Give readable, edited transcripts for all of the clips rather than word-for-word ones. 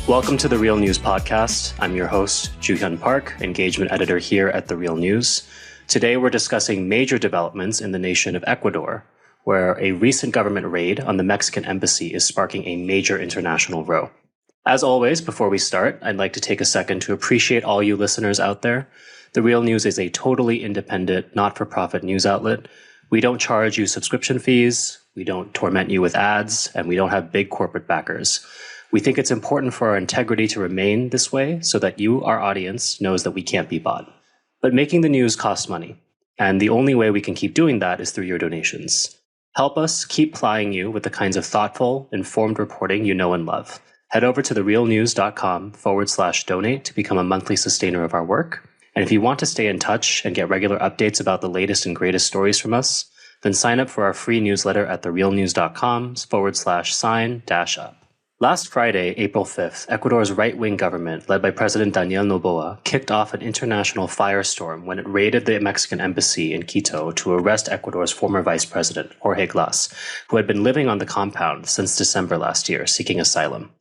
Welcome to The Real News Podcast. I'm your host, Joo-Hyun Park, engagement editor here at The Real News. Today we're discussing major developments in the nation of Ecuador, where a recent government raid on the Mexican embassy is sparking a major international row. As always, before we start, I'd like to take a second to appreciate all you listeners out there. The Real News is a totally independent, not-for-profit news outlet. We don't charge you subscription fees, we don't torment you with ads, and we don't have big corporate backers. We think it's important for our integrity to remain this way so that you, our audience, knows that we can't be bought. But making the news costs money, and the only way we can keep doing that is through your donations. Help us keep plying you with the kinds of thoughtful, informed reporting you know and love. Head over to therealnews.com/donate to become a monthly sustainer of our work. And if you want to stay in touch and get regular updates about the latest and greatest stories from us, then sign up for our free newsletter at therealnews.com/sign-up. Last Friday, April 5th, Ecuador's right-wing government, led by President Daniel Noboa, kicked off an international firestorm when it raided the Mexican embassy in Quito to arrest Ecuador's former Vice President, Jorge Glas, who had been living on the compound since December last year, seeking asylum.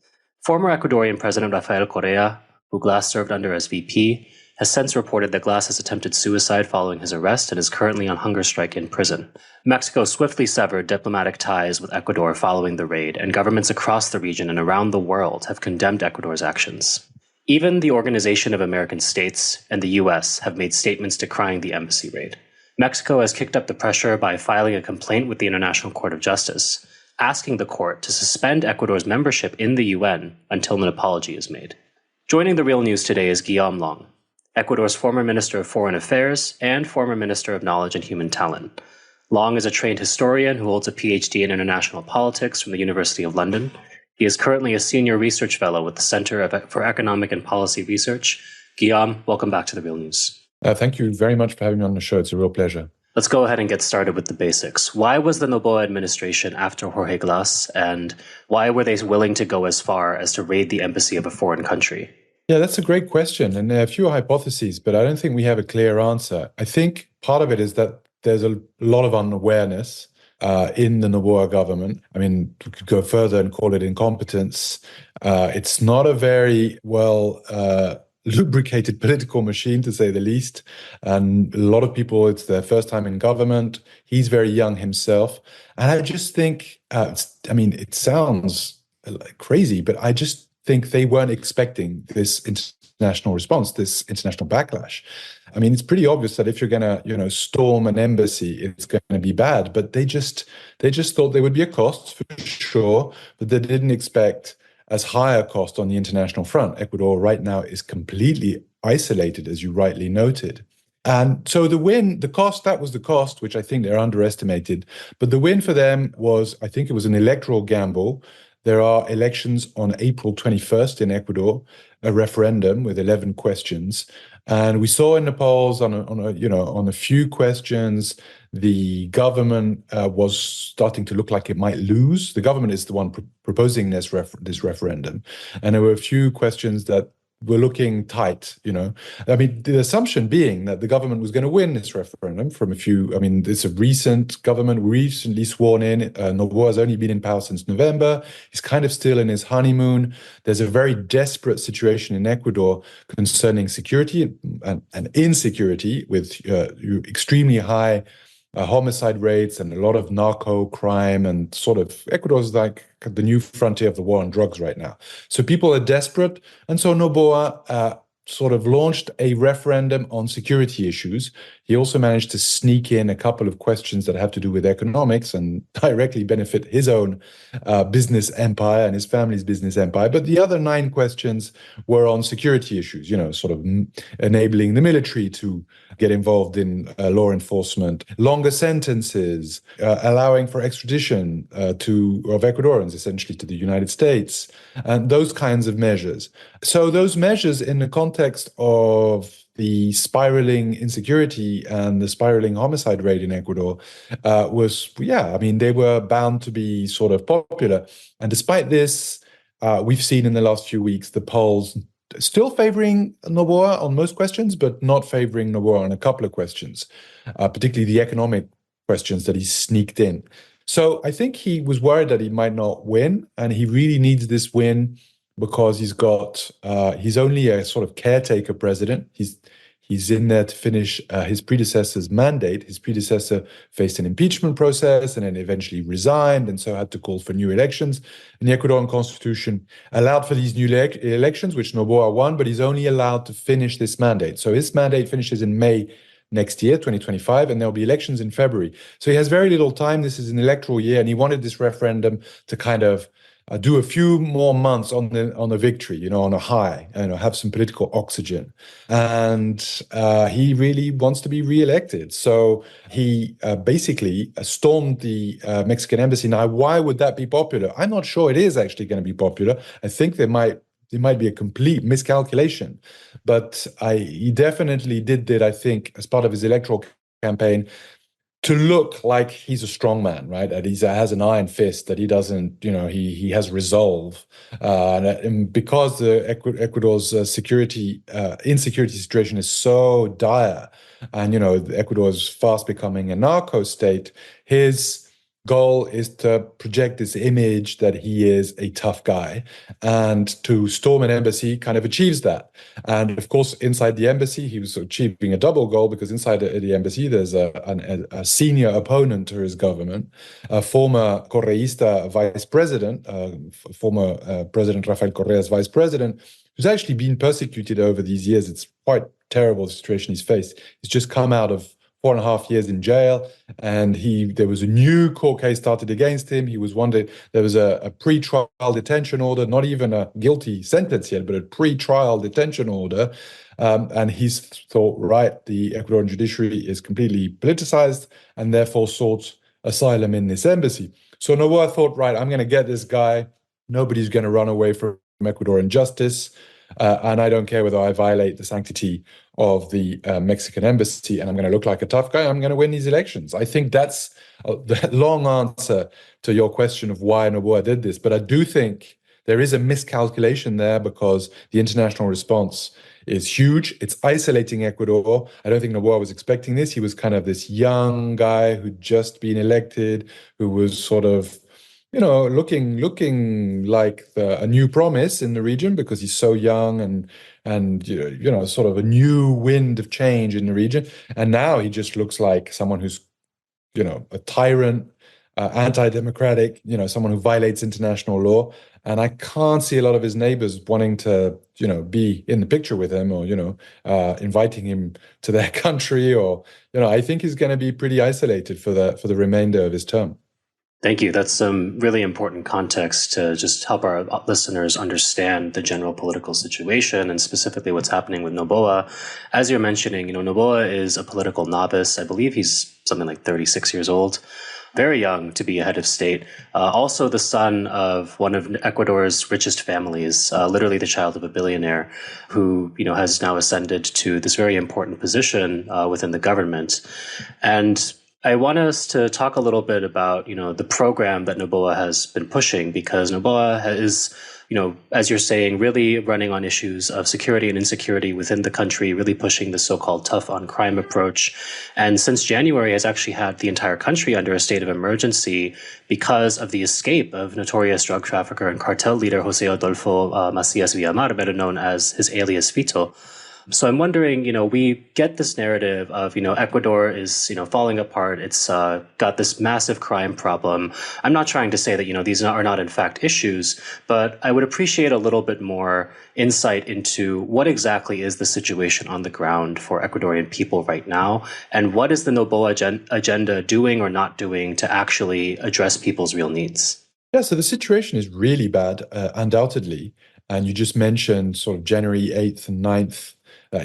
Former Ecuadorian President Rafael Correa, who Glas served under as VP, has since reported that Glas has attempted suicide following his arrest and is currently on hunger strike in prison. Mexico swiftly severed diplomatic ties with Ecuador following the raid, and governments across the region and around the world have condemned Ecuador's actions. Even the Organization of American States and the US have made statements decrying the embassy raid. Mexico has kicked up the pressure by filing a complaint with the International Court of Justice, asking the court to suspend Ecuador's membership in the UN until an apology is made. Joining The Real News today is Guillaume Long, Ecuador's former Minister of Foreign Affairs and former Minister of Knowledge and Human Talent. Long is a trained historian who holds a PhD in international politics from the University of London. He is currently a senior research fellow with the Center for Economic and Policy Research. Guillaume, welcome back to The Real News. Thank you very much for having me on the show. It's a real pleasure. Let's go ahead and get started with the basics. Why was the Noboa administration after Jorge Glas, and why were they willing to go as far as to raid the embassy of a foreign country? Yeah, that's a great question. And there are a few hypotheses, but I don't think we have a clear answer. I think part of it is that there's a lot of unawareness in the Noboa government. I mean, we could go further and call it incompetence. It's not a very well lubricated political machine, to say the least. And a lot of people, it's their first time in government. He's very young himself. And I just think, it sounds crazy, but I just think they weren't expecting this international response, this international backlash. I mean, it's pretty obvious that if you're going to, storm an embassy, it's going to be bad. But they just thought there would be a cost for sure, but they didn't expect as high a cost on the international front. Ecuador right now is completely isolated, as you rightly noted. And so that was the cost, which I think they're underestimated. But the win for them was, I think it was an electoral gamble. There are elections on April 21st in Ecuador, a referendum with 11 questions. And we saw in the polls on a few questions, the government was starting to look like it might lose. The government is the one proposing this referendum. And there were a few questions that were looking tight, the assumption being that the government was going to win this referendum it's a recent government, recently sworn in. Noboa has only been in power since November. He's kind of still in his honeymoon. There's a very desperate situation in Ecuador concerning security and insecurity with extremely high homicide rates and a lot of narco crime, and sort of Ecuador's like the new frontier of the war on drugs right now. So people are desperate. And so Noboa sort of launched a referendum on security issues. He also managed to sneak in a couple of questions that have to do with economics and directly benefit his own business empire and his family's business empire. But the other 9 questions were on security issues, sort of enabling the military to get involved in law enforcement, longer sentences, allowing for extradition of Ecuadorians, essentially, to the United States, and those kinds of measures. So those measures in the context of the spiraling insecurity and the spiraling homicide rate in Ecuador they were bound to be sort of popular. And despite this, we've seen in the last few weeks the polls still favoring Noboa on most questions, but not favoring Noboa on a couple of questions, particularly the economic questions that he sneaked in. So I think he was worried that he might not win, and he really needs this win because he's only a sort of caretaker president. He's in there to finish his predecessor's mandate. His predecessor faced an impeachment process and then eventually resigned, and so had to call for new elections. And the Ecuadorian constitution allowed for these new elections, which Noboa won, but he's only allowed to finish this mandate. So his mandate finishes in May next year, 2025, and there'll be elections in February. So he has very little time. This is an electoral year, and he wanted this referendum to kind of do a few more months on the victory, on a high, have some political oxygen. And he really wants to be re-elected. So he basically stormed the Mexican embassy. Now, why would that be popular? I'm not sure it is actually going to be popular. I think there might be a complete miscalculation. But he definitely did it, I think, as part of his electoral campaign, to look like he's a strong man, right? That he has an iron fist, that he doesn't, he has resolve. And because Ecuador's insecurity situation is so dire, and, Ecuador is fast becoming a narco state, his goal is to project this image that he is a tough guy, and to storm an embassy kind of achieves that. And of course, inside the embassy, he was achieving a double goal, because inside the embassy, there's a senior opponent to his government, a former Correista vice president, former President Rafael Correa's vice president, who's actually been persecuted over these years. It's quite terrible, the situation he's faced. He's just come out of 4.5 years in jail, and there was a new court case started against him. There was a pre-trial detention order, not even a guilty sentence yet, but a pre-trial detention order. And he's thought, right, the Ecuadorian judiciary is completely politicized, and therefore sought asylum in this embassy. So Noboa thought, right, I'm going to get this guy. Nobody's going to run away from Ecuadorian justice. And I don't care whether I violate the sanctity of the Mexican embassy, and I'm going to look like a tough guy. I'm going to win these elections. I think that's the long answer to your question of why Noboa did this. But I do think there is a miscalculation there, because the international response is huge. It's isolating Ecuador. I don't think Noboa was expecting this. He was kind of this young guy who'd just been elected, who was sort of looking like a new promise in the region, because he's so young, and sort of a new wind of change in the region. And now he just looks like someone who's, a tyrant, anti-democratic, someone who violates international law. And I can't see a lot of his neighbors wanting to, be in the picture with him, or, inviting him to their country, or, I think he's going to be pretty isolated for the remainder of his term. Thank you. That's some really important context to just help our listeners understand the general political situation, and specifically what's happening with Noboa. As you're mentioning, Noboa is a political novice. I believe he's something like 36 years old. Very young to be a head of state. Also the son of one of Ecuador's richest families, literally the child of a billionaire, who has now ascended to this very important position within the government. And I want us to talk a little bit about, the program that Noboa has been pushing, because Noboa is, as you're saying, really running on issues of security and insecurity within the country, really pushing the so-called tough on crime approach. And since January has actually had the entire country under a state of emergency because of the escape of notorious drug trafficker and cartel leader Jose Adolfo Macias Villamar, better known as his alias Fito. So I'm wondering, we get this narrative of, Ecuador is, falling apart. It's got this massive crime problem. I'm not trying to say that, these are not in fact issues, but I would appreciate a little bit more insight into what exactly is the situation on the ground for Ecuadorian people right now, and what is the Noboa agenda doing or not doing to actually address people's real needs? Yeah, so the situation is really bad, undoubtedly. And you just mentioned sort of January 8th and 9th,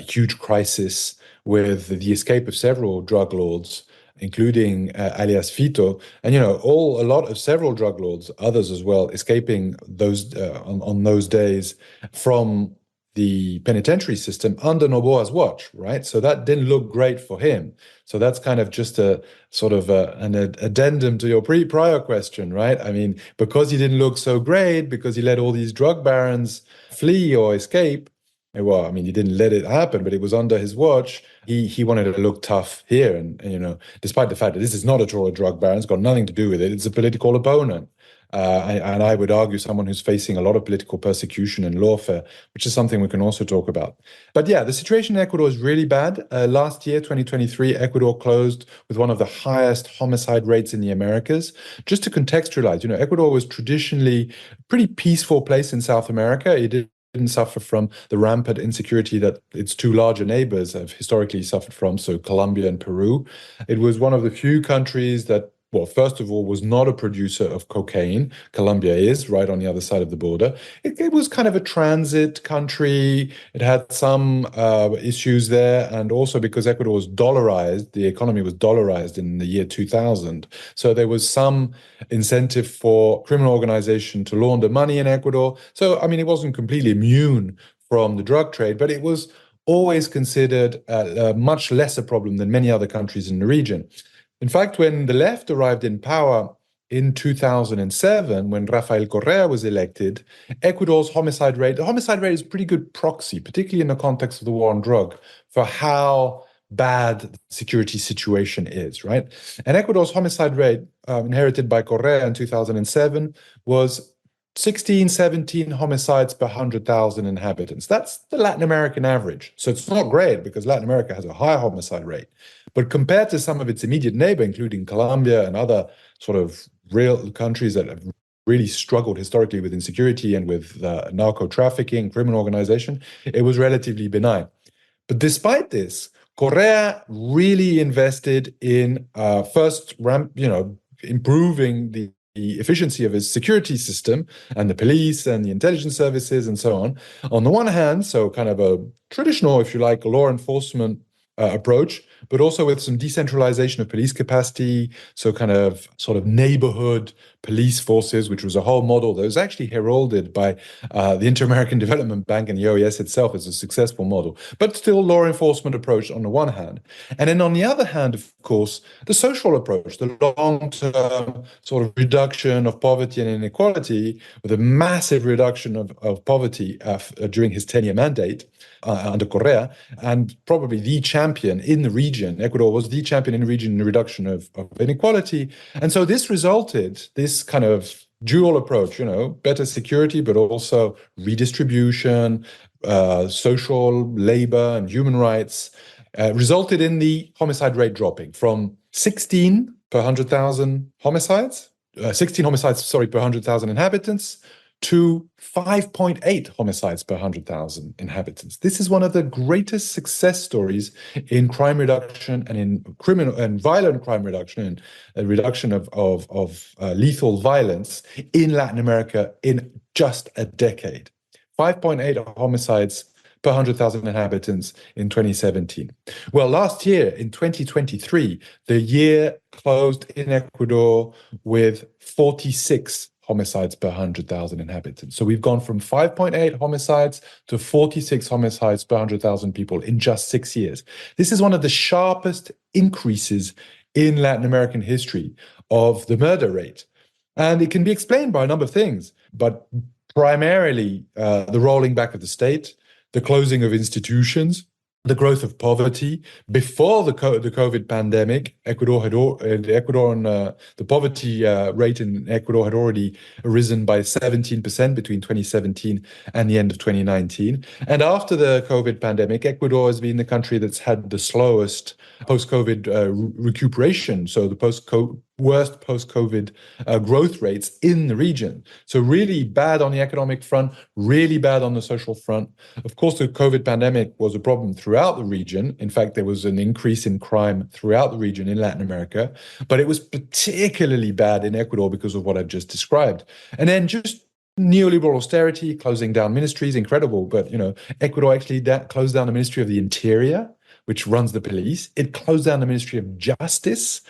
huge crisis with the escape of several drug lords, including alias Fito, and several drug lords, others as well, escaping those on those days from the penitentiary system under Noboa's watch, right? So that didn't look great for him. So that's kind of just a sort of an addendum to your prior question, right? I mean, because he didn't look so great, because he let all these drug barons flee or escape. Well, I mean, he didn't let it happen, but it was under his watch. He wanted to look tough here, and despite the fact that this is not at all a drug baron, it's got nothing to do with it. It's a political opponent. and I would argue someone who's facing a lot of political persecution and lawfare, which is something we can also talk about. But yeah, the situation in Ecuador is really bad. Last year, 2023, Ecuador closed with one of the highest homicide rates in the Americas. Just to contextualize, Ecuador was traditionally a pretty peaceful place in South America. It didn't suffer from the rampant insecurity that its two larger neighbors have historically suffered from, so Colombia and Peru. It was one of the few countries that, well, first of all, was not a producer of cocaine. Colombia is right on the other side of the border. It was kind of a transit country. It had some issues there. And also because Ecuador was dollarized, the economy was dollarized in the year 2000. So there was some incentive for criminal organization to launder money in Ecuador. So, I mean, it wasn't completely immune from the drug trade, but it was always considered a much lesser problem than many other countries in the region. In fact, when the left arrived in power in 2007, when Rafael Correa was elected, Ecuador's homicide rate, the homicide rate is a pretty good proxy, particularly in the context of the war on drug, for how bad the security situation is, right? And Ecuador's homicide rate, inherited by Correa in 2007, was 16, 17 homicides per 100,000 inhabitants. That's the Latin American average. So it's not great because Latin America has a higher homicide rate. But compared to some of its immediate neighbor, including Colombia and other sort of real countries that have really struggled historically with insecurity and with narco-trafficking, criminal organization, it was relatively benign. But despite this, Correa really invested in improving the efficiency of his security system and the police and the intelligence services and so on the one hand, so kind of a traditional, if you like, law enforcement approach, but also with some decentralization of police capacity, so kind of sort of neighborhood police forces, which was a whole model that was actually heralded by the Inter-American Development Bank and the OAS itself as a successful model, but still law enforcement approach on the one hand. And then on the other hand, of course, the social approach, the long-term sort of reduction of poverty and inequality, with a massive reduction of poverty during his 10-year mandate under Correa, and probably the champion in the region. Ecuador was the champion in the region in the reduction of inequality. And so this resulted, this kind of dual approach, better security, but also redistribution, social labor and human rights, resulted in the homicide rate dropping from 16 per 100,000 homicides, 16 homicides, per 100,000 inhabitants, to 5.8 homicides per 100,000 inhabitants. This is one of the greatest success stories in crime reduction and in criminal and violent crime reduction and reduction of lethal violence in Latin America in just a decade. 5.8 homicides per 100,000 inhabitants in 2017. Well, last year, in 2023, the year closed in Ecuador with 46 homicides per 100,000 inhabitants. So we've gone from 5.8 homicides to 46 homicides per 100,000 people in just 6 years. This is one of the sharpest increases in Latin American history of the murder rate. And it can be explained by a number of things, but primarily the rolling back of the state, the closing of institutions, the growth of poverty. Before the COVID pandemic, the poverty rate in Ecuador had already risen by 17% between 2017 and the end of 2019. And after the COVID pandemic, Ecuador has been the country that's had the slowest post-COVID recuperation, so the worst post-COVID growth rates in the region. So really bad on the economic front, really bad on the social front. Of course, the COVID pandemic was a problem throughout the region. In fact, there was an increase in crime throughout the region in Latin America, but it was particularly bad in Ecuador because of what I've just described. And then just neoliberal austerity, closing down ministries, incredible. But, Ecuador actually closed down the Ministry of the Interior, which runs the police. It closed down the Ministry of Justice,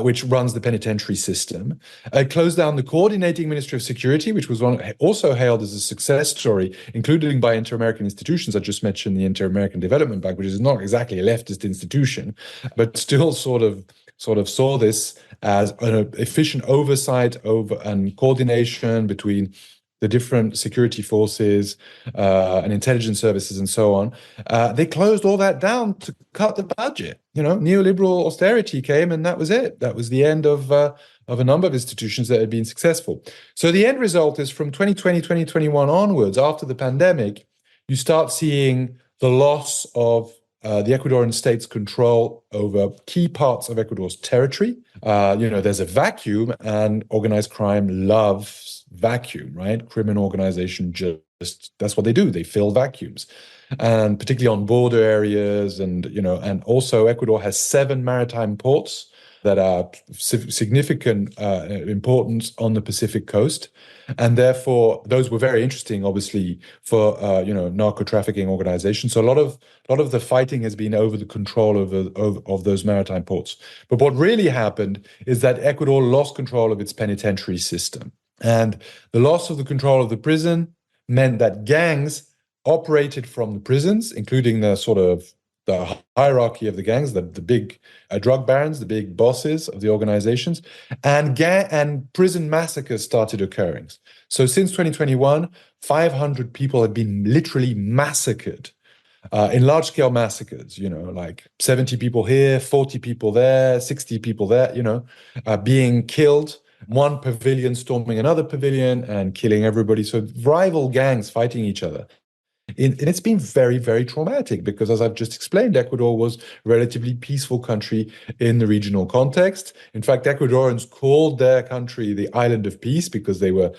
which runs the penitentiary system. It closed down the Coordinating Ministry of Security, which was also hailed as a success story, including by inter-American institutions. I just mentioned the Inter-American Development Bank, which is not exactly a leftist institution, but still sort of saw this as an efficient oversight over and coordination between the different security forces and intelligence services and so on, they closed all that down to cut the budget. Neoliberal austerity came, and that was it. That was the end of a number of institutions that had been successful. So the end result is from 2020, 2021 onwards, after the pandemic, you start seeing the loss of the Ecuadorian state's control over key parts of Ecuador's territory. There's a vacuum, and organized crime loves vacuum, right? Criminal organization just that's what they do. They fill vacuums, and particularly on border areas, and also Ecuador has 7 maritime ports that are significant importance on the Pacific coast. And therefore, those were very interesting, obviously, for narco-trafficking organizations. So a lot of the fighting has been over the control of those maritime ports. But what really happened is that Ecuador lost control of its penitentiary system. And the loss of the control of the prison meant that gangs operated from the prisons, including the hierarchy of the gangs, the big drug barons, the big bosses of the organizations, and prison massacres started occurring. So since 2021, 500 people have been literally massacred in large-scale massacres, like 70 people here, 40 people there, 60 people there, being killed, one pavilion storming another pavilion and killing everybody. So rival gangs fighting each other. And it's been very, very traumatic because, as I've just explained, Ecuador was a relatively peaceful country in the regional context. In fact, Ecuadorians called their country the Island of Peace because they were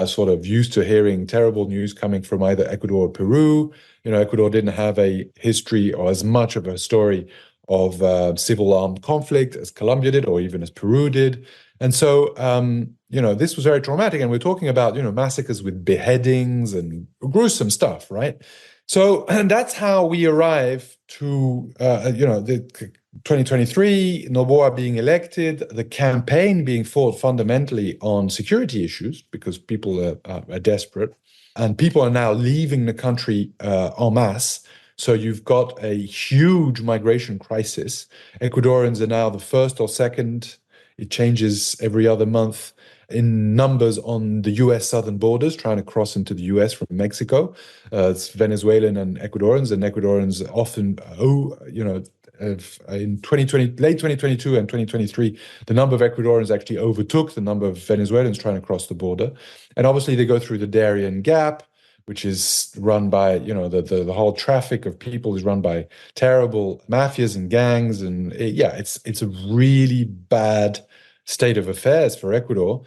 sort of used to hearing terrible news coming from either Ecuador or Peru. Ecuador didn't have a history or as much of a story of civil armed conflict as Colombia did, or even as Peru did. And so, this was very traumatic. And we're talking about, massacres with beheadings and gruesome stuff, right? So, and that's how we arrive to, the 2023, Noboa being elected, the campaign being fought fundamentally on security issues because people are desperate. And people are now leaving the country en masse. So you've got a huge migration crisis. Ecuadorians are now the first or second, it changes every other month, in numbers on the US southern borders, trying to cross into the US from Mexico. It's Venezuelan and Ecuadorians often, in 2020, late 2022 and 2023, the number of Ecuadorians actually overtook the number of Venezuelans trying to cross the border. And obviously they go through the Darien Gap, which is run by, the whole traffic of people is run by terrible mafias and gangs. And it's a really bad state of affairs for Ecuador.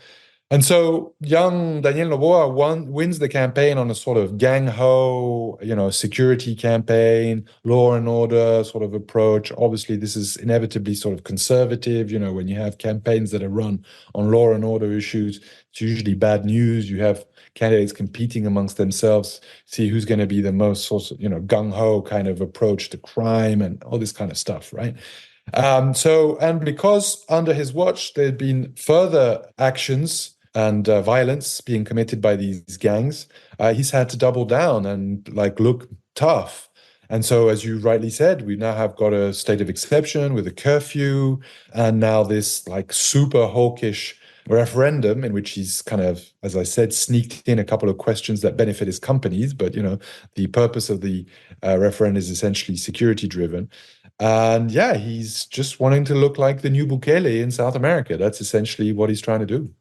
And so young Daniel Noboa wins the campaign on a sort of gang-ho, security campaign, law and order sort of approach. Obviously, this is inevitably sort of conservative. When you have campaigns that are run on law and order issues, it's usually bad news. You have candidates competing amongst themselves, see who's going to be the most sort of, gung-ho kind of approach to crime and all this kind of stuff, right? And because under his watch, there had been further actions and violence being committed by these gangs, he's had to double down and look tough. And so, as you rightly said, we now have got a state of exception with a curfew, and now this super hawkish referendum in which he's kind of, as I said, sneaked in a couple of questions that benefit his companies. But, the purpose of the referendum is essentially security driven. And he's just wanting to look like the new Bukele in South America. That's essentially what he's trying to do.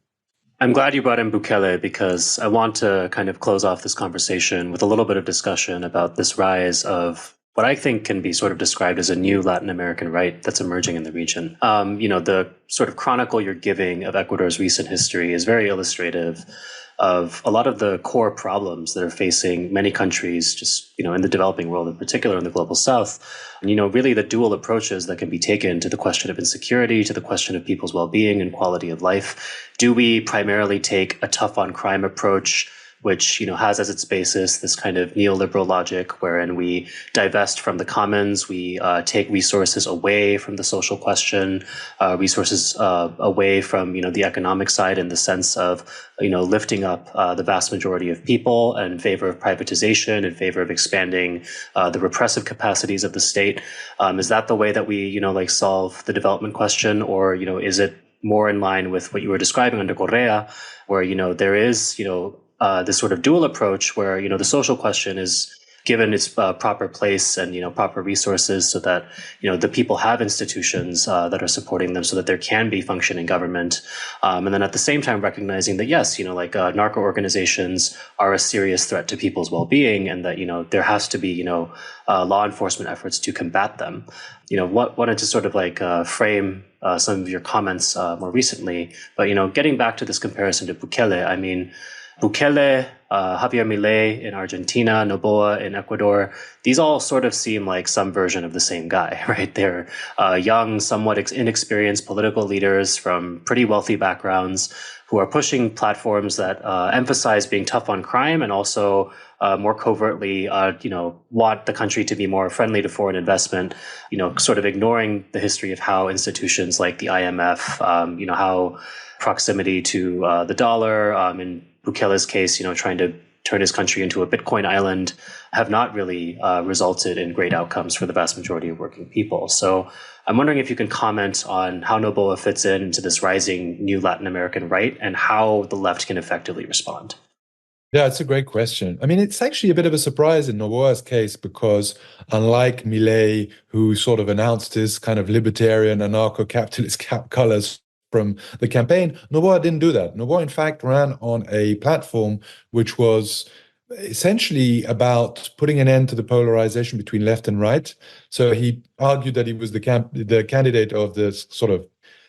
I'm glad you brought in Bukele because I want to kind of close off this conversation with a little bit of discussion about this rise of what I think can be sort of described as a new Latin American right that's emerging in the region. The sort of chronicle you're giving of Ecuador's recent history is very illustrative of a lot of the core problems that are facing many countries just, in the developing world, in particular in the global south. And, really the dual approaches that can be taken to the question of insecurity, to the question of people's well-being and quality of life. Do we primarily take a tough on crime approach, which, has as its basis this kind of neoliberal logic wherein we divest from the commons, we take resources away from the social question, resources away from, the economic side in the sense of, lifting up the vast majority of people in favor of privatization, in favor of expanding the repressive capacities of the state. Is that the way that we, solve the development question? Or, is it more in line with what you were describing under Correa, where, there is, this sort of dual approach where, the social question is given its proper place and, proper resources so that, the people have institutions that are supporting them so that there can be functioning government. And then at the same time recognizing that, yes, narco organizations are a serious threat to people's well-being and that, there has to be, law enforcement efforts to combat them. Wanted to sort of frame some of your comments more recently, but, getting back to this comparison to Bukele, I mean, Bukele, Javier Milei in Argentina, Noboa in Ecuador, these all sort of seem like some version of the same guy, right? They're young, somewhat inexperienced political leaders from pretty wealthy backgrounds who are pushing platforms that emphasize being tough on crime and also more covertly, want the country to be more friendly to foreign investment, sort of ignoring the history of how institutions like the IMF, how proximity to the dollar, in Bukele's case, trying to turn his country into a Bitcoin island, have not really resulted in great outcomes for the vast majority of working people. So I'm wondering if you can comment on how Noboa fits into this rising new Latin American right and how the left can effectively respond. Yeah, it's a great question. I mean, it's actually a bit of a surprise in Noboa's case because unlike Milei, who sort of announced his kind of libertarian anarcho-capitalist colors from the campaign, Noboa didn't do that. Noboa, in fact, ran on a platform which was essentially about putting an end to the polarization between left and right. So he argued that he was the candidate of this sort of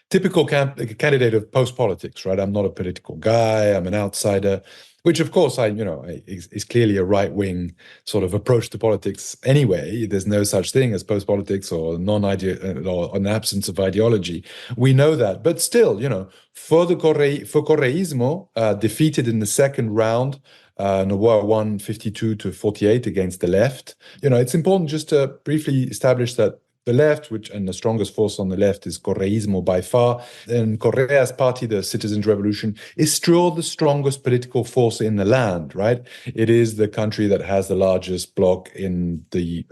typical candidate of post-politics, right? I'm not a political guy, I'm an outsider, which of course is clearly a right-wing sort of approach to politics anyway. There's no such thing as post-politics or or an absence of ideology. We know that, but still, for Correismo, defeated in the second round, Noboa won 52-48 against the left. It's important just to briefly establish that the left, and the strongest force on the left is Correismo by far, and Correa's party, the Citizens' Revolution, is still the strongest political force in the land, right? It is the country that has the largest bloc in the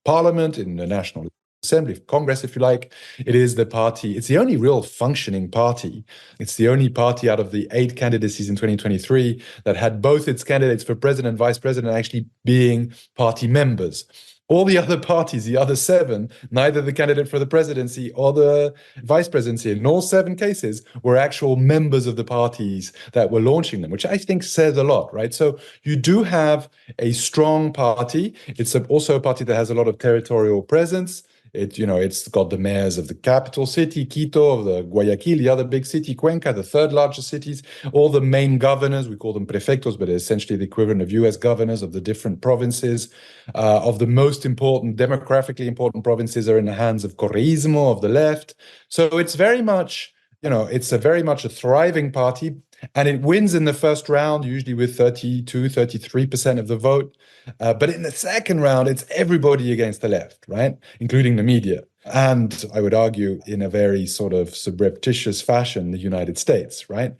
parliament, in the National Assembly, Congress, if you like. It is the party, it's the only real functioning party. It's the only party out of the 8 candidacies in 2023 that had both its candidates for president and vice president actually being party members. All the other parties, the other 7, neither the candidate for the presidency or the vice presidency, in all 7 cases, were actual members of the parties that were launching them, which I think says a lot, right? So you do have a strong party. It's also a party that has a lot of territorial presence. It's got the mayors of the capital city, Quito, of the Guayaquil, the other big city, Cuenca, the 3rd largest cities, all the main governors, we call them prefectos, but essentially the equivalent of US governors of the different provinces, of the most important, demographically important provinces are in the hands of Correismo, of the left. So it's very much, very much a thriving party, and it wins in the first round, usually with 32-33% of the vote. But in the second round, it's everybody against the left, right? Including the media. And I would argue in a very sort of surreptitious fashion, the United States, right?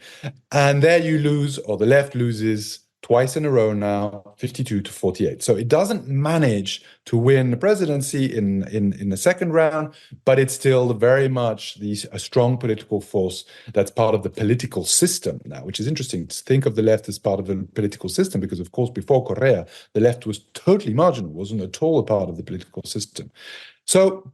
And there you lose, or the left loses twice in a row now, 52-48. So it doesn't manage to win the presidency in the second round, but it's still very much a strong political force that's part of the political system now, which is interesting to think of the left as part of the political system, because of course before Correa, the left was totally marginal, wasn't at all a part of the political system. So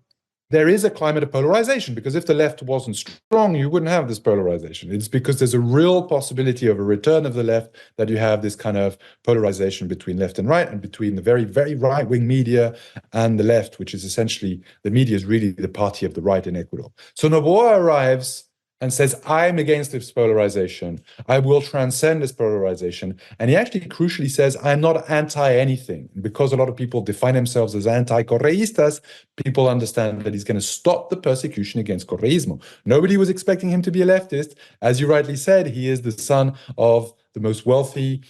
there is a climate of polarization, because if the left wasn't strong, you wouldn't have this polarization. It's because there's a real possibility of a return of the left that you have this kind of polarization between left and right, and between the very, very right-wing media and the left, which is essentially, the media is really the party of the right in Ecuador. So Noboa arrives and says, I'm against this polarization. I will transcend this polarization. And he actually crucially says, I'm not anti-anything. Because a lot of people define themselves as anti-Correistas, people understand that he's going to stop the persecution against Correismo. Nobody was expecting him to be a leftist. As you rightly said, he is the son of the most wealthy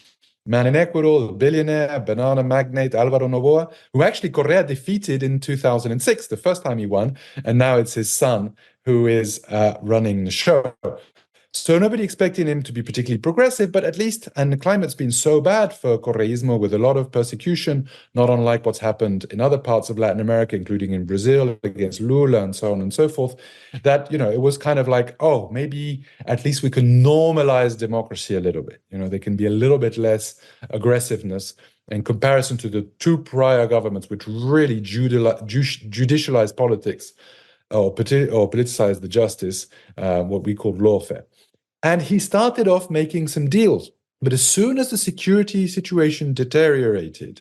man in Ecuador, the billionaire, banana magnate Alvaro Noboa, who actually Correa defeated in 2006, the first time he won. And now it's his son who is running the show. So nobody expecting him to be particularly progressive, but at least, and the climate's been so bad for Correismo with a lot of persecution, not unlike what's happened in other parts of Latin America, including in Brazil against Lula and so on and so forth, that, it was kind of like, oh, maybe at least we can normalize democracy a little bit. There can be a little bit less aggressiveness in comparison to the two prior governments, which really judicialized politics or politicized the justice, what we call lawfare. And he started off making some deals. But as soon as the security situation deteriorated,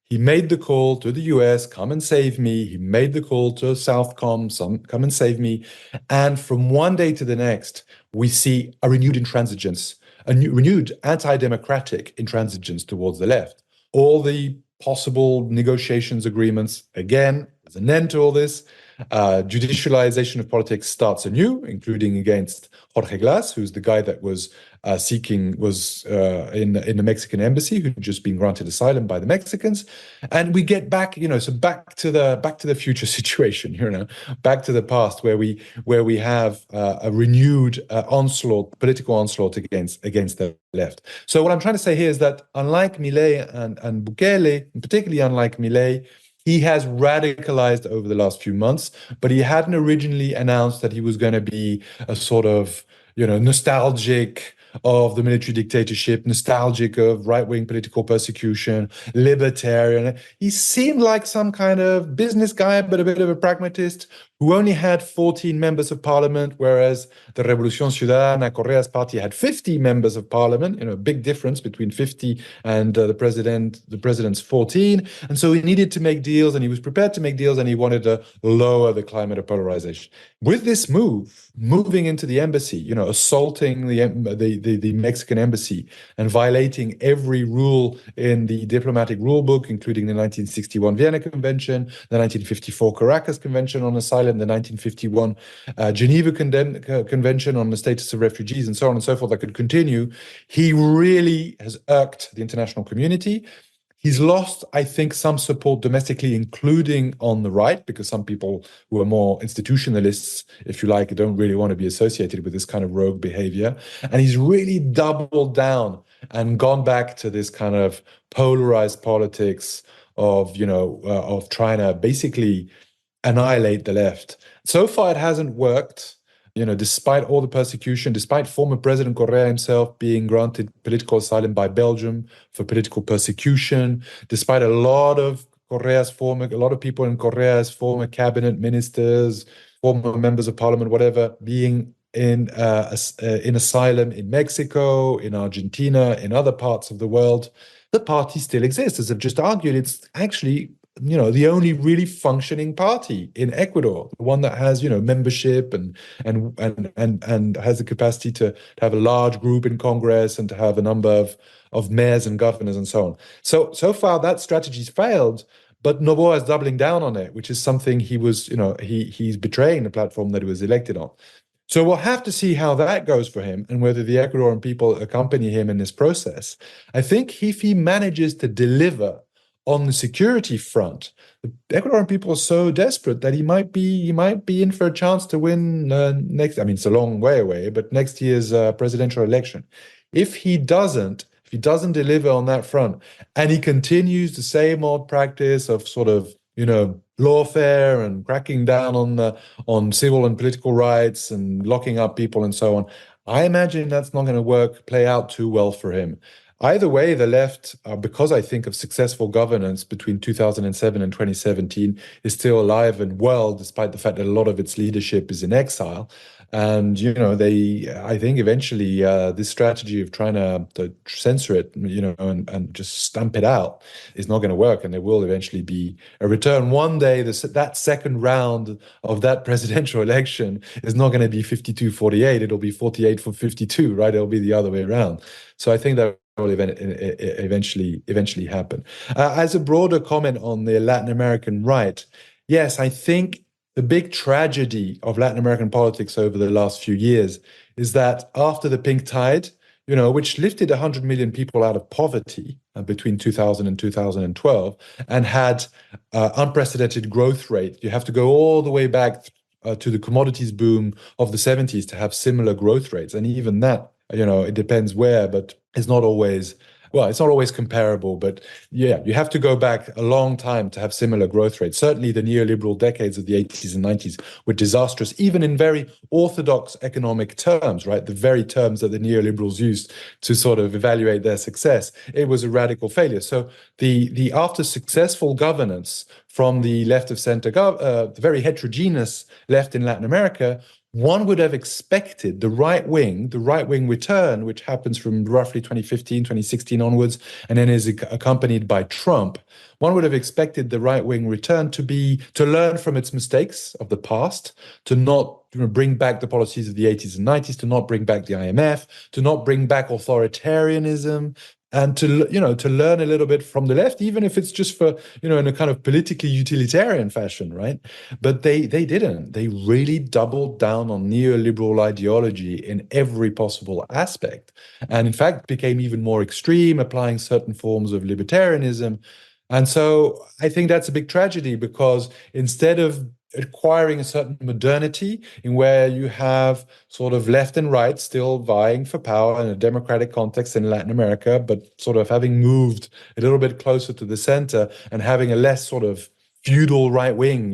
he made the call to the US, come and save me. He made the call to Southcom, come and save me. And from one day to the next, we see a renewed intransigence, renewed anti-democratic intransigence towards the left. All the possible negotiations, agreements, again, there's an end to all this. Judicialization of politics starts anew, including against Jorge Glas, who's the guy that was in the Mexican embassy, who'd just been granted asylum by the Mexicans. And we get back, so back to the future situation, back to the past where we have a renewed political onslaught against the left. So what I'm trying to say here is that unlike Milei and Bukele, and particularly unlike Milei, he has radicalized over the last few months, but he hadn't originally announced that he was going to be a sort of, nostalgic of the military dictatorship, nostalgic of right-wing political persecution, libertarian. He seemed like some kind of business guy, but a bit of a pragmatist who only had 14 members of parliament, whereas the Revolución Ciudadana, Correa's party, had 50 members of parliament, a big difference between 50 and the president's 14. And so he needed to make deals, and he was prepared to make deals, and he wanted to lower the climate of polarization. With this moving into the embassy, assaulting the Mexican embassy and violating every rule in the diplomatic rule book, including the 1961 Vienna Convention, the 1954 Caracas Convention on Asylum, the 1951 Geneva Convention on the Status of Refugees, and so on and so forth. I could continue. He really has irked the international community. He's lost, I think, some support domestically, including on the right, because some people who are more institutionalists, if you like, don't really want to be associated with this kind of rogue behavior. And he's really doubled down and gone back to this kind of polarized politics of, of trying to basically annihilate the left. So far, it hasn't worked. Despite all the persecution, despite former President Correa himself being granted political asylum by Belgium for political persecution, despite a lot of people in Correa's former cabinet ministers, former members of parliament, whatever, being in asylum in Mexico, in Argentina, in other parts of the world, the party still exists. As I've just argued, it's actually the only really functioning party in Ecuador, the one that has, membership and has the capacity to have a large group in Congress and to have a number of mayors and governors and so on. So far that strategy's failed, but Noboa is doubling down on it, which is something he's betraying the platform that he was elected on. So we'll have to see how that goes for him and whether the Ecuadorian people accompany him in this process. I think if he manages to deliver on the security front, the Ecuadorian people are so desperate that he might be in for a chance to win next. I mean, it's a long way away, but next year's presidential election. If he doesn't deliver on that front, and he continues the same old practice of sort of lawfare and cracking down on civil and political rights and locking up people and so on, I imagine that's not going to play out too well for him. Either way, the left, because I think of successful governance between 2007 and 2017, is still alive and well, despite the fact that a lot of its leadership is in exile. And, I think eventually this strategy of trying to censor it, and just stamp it out is not going to work. And there will eventually be a return. One day, that second round of that presidential election is not going to be 52-48. It'll be 48 for 52, right? It'll be the other way around. So I think that will eventually happen. As a broader comment on the Latin American right, yes, I think the big tragedy of Latin American politics over the last few years is that after the pink tide, which lifted 100 million people out of poverty between 2000 and 2012 and had unprecedented growth rate. You have to go all the way back to the commodities boom of the 70s to have similar growth rates. And even that, it depends where, but it's not always, well, it's not always comparable, but yeah, you have to go back a long time to have similar growth rates. Certainly the neoliberal decades of the 80s and 90s were disastrous, even in very orthodox economic terms, right? The very terms that the neoliberals used to sort of evaluate their success. It was a radical failure. So the after successful governance from the left of center, the very heterogeneous left in Latin America, one would have expected the right wing return, which happens from roughly 2015, 2016 onwards, and then is accompanied by Trump. One would have expected the right wing return to learn from its mistakes of the past, to not bring back the policies of the 80s and 90s, to not bring back the IMF, to not bring back authoritarianism, and to learn a little bit from the left, even if it's just for, in a kind of politically utilitarian fashion, right? But they didn't. They really doubled down on neoliberal ideology in every possible aspect, and in fact became even more extreme, applying certain forms of libertarianism. And so I think that's a big tragedy, because instead of acquiring a certain modernity in where you have sort of left and right still vying for power in a democratic context in Latin America, but sort of having moved a little bit closer to the center and having a less sort of feudal right wing,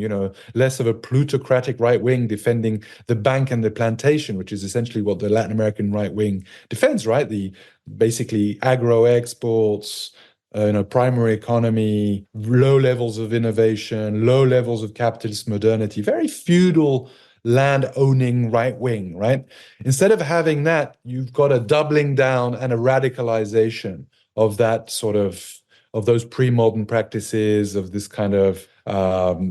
less of a plutocratic right wing defending the bank and the plantation, which is essentially what the Latin American right wing defends, right? The basically agro exports, primary economy, low levels of innovation, low levels of capitalist modernity, very feudal land-owning right wing, right? Instead of having that, you've got a doubling down and a radicalization of that sort of those pre-modern practices, of this kind of,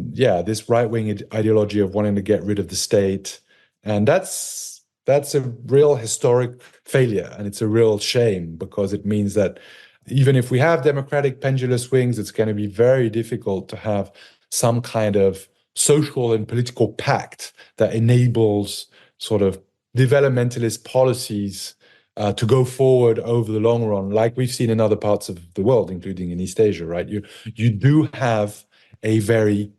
this right-wing ideology of wanting to get rid of the state. And that's a real historic failure, and it's a real shame, because it means that even if we have democratic pendulous swings, it's going to be very difficult to have some kind of social and political pact that enables sort of developmentalist policies to go forward over the long run, like we've seen in other parts of the world, including in East Asia, right? You do have a very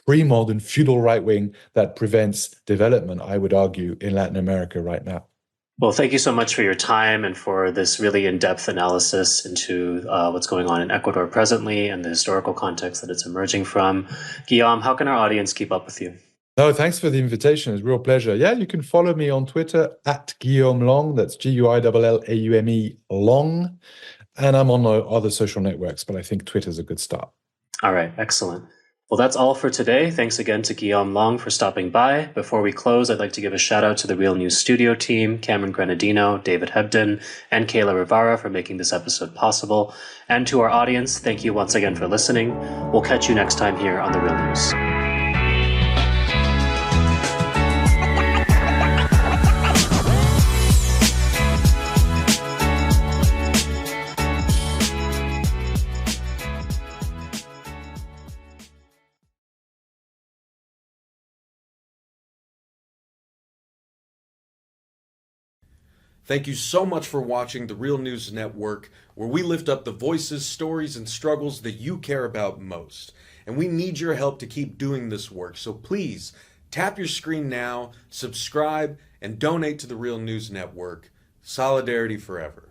pre-modern feudal right wing that prevents development, I would argue, in Latin America right now. Well, thank you so much for your time and for this really in-depth analysis into what's going on in Ecuador presently and the historical context that it's emerging from. Guillaume, how can our audience keep up with you? No, thanks for the invitation. It's a real pleasure. Yeah, you can follow me on Twitter at Guillaume Long. That's GuiLLaume Long. And I'm on other social networks, but I think Twitter's a good start. All right, excellent. Well, that's all for today. Thanks again to Guillaume Long for stopping by. Before we close, I'd like to give a shout out to the Real News Studio team, Cameron Granadino, David Hebden, and Kayla Rivara for making this episode possible. And to our audience, thank you once again for listening. We'll catch you next time here on The Real News. Thank you so much for watching The Real News Network, where we lift up the voices, stories, and struggles that you care about most. And we need your help to keep doing this work, so please tap your screen now, subscribe, and donate to The Real News Network. Solidarity forever.